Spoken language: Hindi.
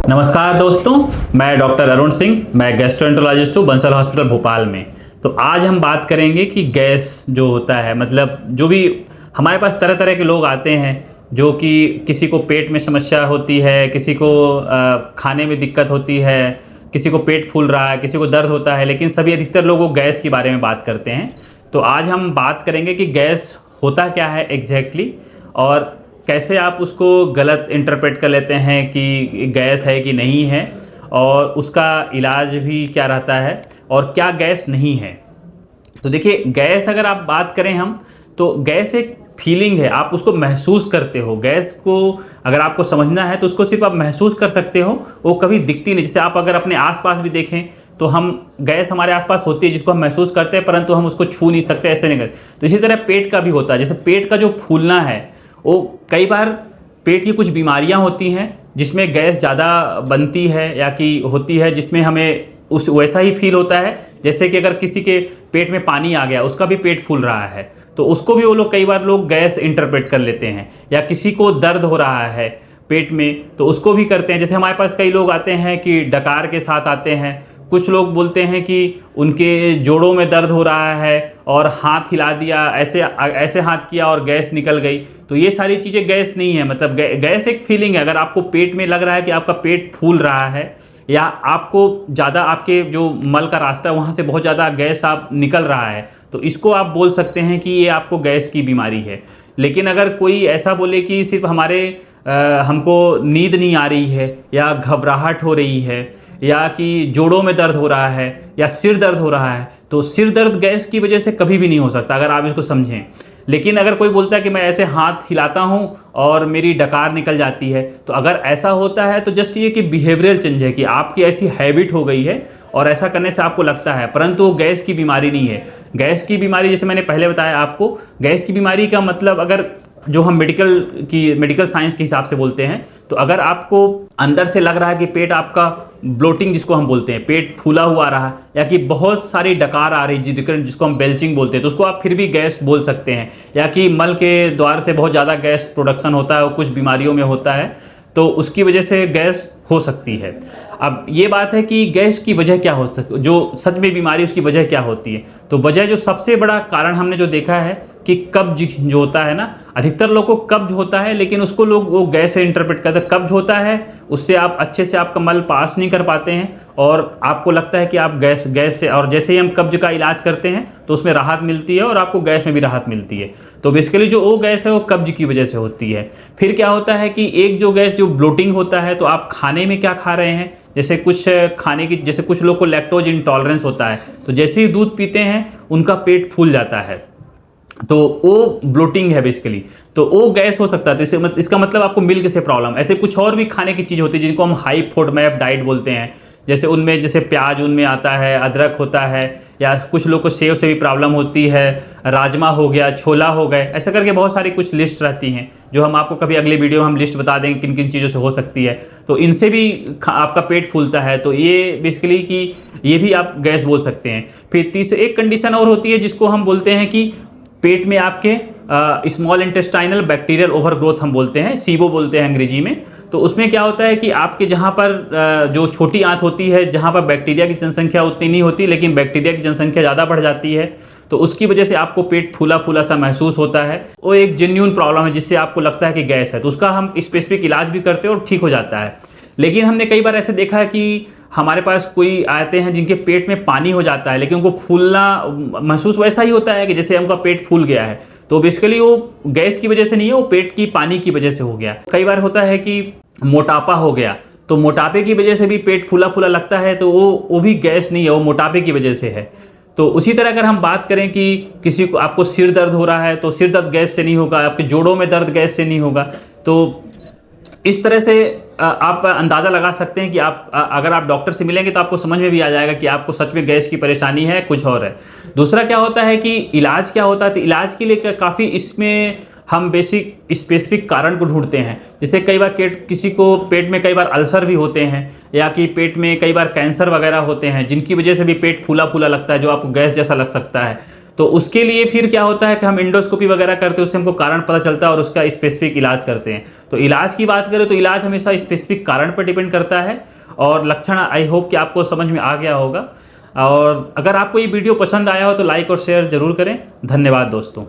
नमस्कार दोस्तों, मैं डॉक्टर अरुण सिंह। मैं गैस्ट्रोएंटरोलॉजिस्ट हूँ बंसल हॉस्पिटल भोपाल में। तो आज हम बात करेंगे कि गैस जो होता है, मतलब जो भी हमारे पास तरह तरह के लोग आते हैं जो कि किसी को पेट में समस्या होती है, किसी को खाने में दिक्कत होती है, किसी को पेट फूल रहा है, किसी को दर्द होता है, लेकिन सभी अधिकतर लोग गैस के बारे में बात करते हैं। तो आज हम बात करेंगे कि गैस होता क्या है एग्जैक्टली और कैसे आप उसको गलत इंटरप्रेट कर लेते हैं कि गैस है कि नहीं है, और उसका इलाज भी क्या रहता है और क्या गैस नहीं है। तो देखिए, गैस अगर आप बात करें हम, तो गैस एक फीलिंग है, आप उसको महसूस करते हो। गैस को अगर आपको समझना है तो उसको सिर्फ आप महसूस कर सकते हो, वो कभी दिखती नहीं। जैसे आप अगर अपने आसपास भी देखें तो हम गैस हमारे आसपास होती है जिसको हम महसूस करते हैं, परंतु हम उसको छू नहीं सकते, ऐसे नहीं करते। तो इसी तरह पेट का भी होता है। जैसे पेट का जो फूलना है, वो कई बार पेट की कुछ बीमारियां होती हैं जिसमें गैस ज़्यादा बनती है या कि होती है, जिसमें हमें उस वैसा ही फील होता है जैसे कि अगर किसी के पेट में पानी आ गया, उसका भी पेट फूल रहा है, तो उसको भी वो लोग कई बार गैस इंटरप्रेट कर लेते हैं। या किसी को दर्द हो रहा है पेट में, तो उसको भी करते हैं। जैसे हमारे पास कई लोग आते हैं कि डकार के साथ आते हैं। कुछ लोग बोलते हैं कि उनके जोड़ों में दर्द हो रहा है और हाथ हिला दिया, ऐसे ऐसे हाथ किया और गैस निकल गई। तो ये सारी चीज़ें गैस नहीं है। मतलब गैस एक फीलिंग है। अगर आपको पेट में लग रहा है कि आपका पेट फूल रहा है या आपको ज़्यादा आपके जो मल का रास्ता है वहाँ से बहुत ज़्यादा गैस आप निकल रहा है, तो इसको आप बोल सकते हैं कि ये आपको गैस की बीमारी है। लेकिन अगर कोई ऐसा बोले कि सिर्फ हमको नींद नहीं आ रही है, या घबराहट हो रही है, या कि जोड़ों में दर्द हो रहा है, या सिर दर्द हो रहा है, तो सिर दर्द गैस की वजह से कभी भी नहीं हो सकता, अगर आप इसको समझें। लेकिन अगर कोई बोलता है कि मैं ऐसे हाथ हिलाता हूँ और मेरी डकार निकल जाती है, तो अगर ऐसा होता है तो जस्ट ये कि बिहेवियरल चेंज है, कि आपकी ऐसी हैबिट हो गई है और ऐसा करने से आपको लगता है, परंतु वो गैस की बीमारी नहीं है। गैस की बीमारी, जैसे मैंने पहले बताया आपको, गैस की बीमारी का मतलब, अगर जो हम मेडिकल साइंस के हिसाब से बोलते हैं, तो अगर आपको अंदर से लग रहा है कि पेट आपका ब्लोटिंग जिसको हम बोलते हैं, पेट फूला हुआ रहा, या कि बहुत सारी डकार आ रही जिसको हम बेल्चिंग बोलते हैं, तो उसको आप फिर भी गैस बोल सकते हैं। या कि मल के द्वार से बहुत ज़्यादा गैस प्रोडक्शन होता है और कुछ बीमारियों में होता है, तो उसकी वजह से गैस हो सकती है। अब ये बात है कि गैस की वजह क्या हो सकती, जो सच में बीमारी उसकी वजह क्या होती है। तो वजह जो सबसे बड़ा कारण हमने जो देखा है कि कब्ज जो होता है ना, अधिकतर लोग को कब्ज होता है, लेकिन उसको लोग वो गैस से इंटरप्रेट करते हैं। कब्ज होता है, उससे आप अच्छे से आपका मल पास नहीं कर पाते हैं और आपको लगता है कि आप गैस से, और जैसे ही हम कब्ज का इलाज करते हैं तो उसमें राहत मिलती है और आपको गैस में भी राहत मिलती है। तो बेसिकली जो वो गैस है वो कब्ज की वजह से होती है। फिर क्या होता है कि एक जो गैस जो ब्लोटिंग होता है, तो आप खाने में क्या खा रहे हैं, जैसे कुछ खाने की, जैसे कुछ लोग को लैक्टोज इंटॉलरेंस होता है, तो जैसे ही दूध पीते हैं उनका पेट फूल जाता है, तो वो ब्लोटिंग है बेसिकली। तो वो गैस हो सकता है। तो इसका मतलब आपको मिल्क से प्रॉब्लम। ऐसे कुछ और भी खाने की चीज़ होती है जिनको हम हाई फोडमैप डाइट बोलते हैं, जैसे उनमें जैसे प्याज उनमें आता है, अदरक होता है, या कुछ लोग को सेव से भी प्रॉब्लम होती है, राजमा हो गया, छोला हो गए, ऐसा करके बहुत सारी कुछ लिस्ट रहती हैं, जो हम आपको कभी अगले वीडियो में हम लिस्ट बता देंगे किन किन चीज़ों से हो सकती है। तो इनसे भी आपका पेट फूलता है, तो ये बेसिकली कि ये भी आप गैस बोल सकते हैं। फिर तीसरी एक कंडीशन और होती है जिसको हम बोलते हैं कि पेट में आपके स्मॉल इंटेस्टाइनल बैक्टीरियल ओवरग्रोथ हम बोलते हैं, सीबो बोलते हैं अंग्रेजी में। तो उसमें क्या होता है कि आपके जहाँ पर जो छोटी आंत होती है, जहाँ पर बैक्टीरिया की जनसंख्या उतनी नहीं होती, लेकिन बैक्टीरिया की जनसंख्या ज़्यादा बढ़ जाती है, तो उसकी वजह से आपको पेट फूला फूला सा महसूस होता है। वो एक जेन्युइन प्रॉब्लम है जिससे आपको लगता है कि गैस है, तो उसका हम स्पेसिफिक इलाज भी करते हैं और ठीक हो जाता है। लेकिन हमने कई बार ऐसे देखा है कि हमारे पास कोई आते हैं जिनके पेट में पानी हो जाता है, लेकिन उनको फूलना महसूस वैसा ही होता है कि जैसे उनका पेट फूल गया है। तो बेसिकली वो गैस की वजह से नहीं है, वो पेट की पानी की वजह से हो गया। कई बार होता है कि मोटापा हो गया, तो मोटापे की वजह से भी पेट फूला फूला लगता है, तो वो भी गैस नहीं है, वो मोटापे की वजह से है। तो उसी तरह अगर हम बात करें कि किसी को आपको सिर दर्द हो रहा है, तो सिर दर्द गैस से नहीं होगा, आपके जोड़ों में दर्द गैस से नहीं होगा। तो इस तरह से आप अंदाज़ा लगा सकते हैं कि अगर आप डॉक्टर से मिलेंगे तो आपको समझ में भी आ जाएगा कि आपको सच में गैस की परेशानी है, कुछ और है। दूसरा क्या होता है कि इलाज क्या होता है, तो इलाज के लिए काफ़ी इसमें हम बेसिक स्पेसिफिक कारण को ढूंढते हैं। जैसे कई बार किसी को पेट में कई बार अल्सर भी होते हैं, या कि पेट में कई बार कैंसर वगैरह होते हैं, जिनकी वजह से भी पेट फूला फूला लगता है, जो आपको गैस जैसा लग सकता है। तो उसके लिए फिर क्या होता है कि हम इंडोस्कोपी वगैरह करते हैं, उससे हमको कारण पता चलता है और उसका स्पेसिफिक इलाज करते हैं। तो इलाज की बात करें तो इलाज हमेशा स्पेसिफिक कारण पर डिपेंड करता है। और लक्षण आई होप कि आपको समझ में आ गया होगा। और अगर आपको ये वीडियो पसंद आया हो तो लाइक और शेयर जरूर करें। धन्यवाद दोस्तों।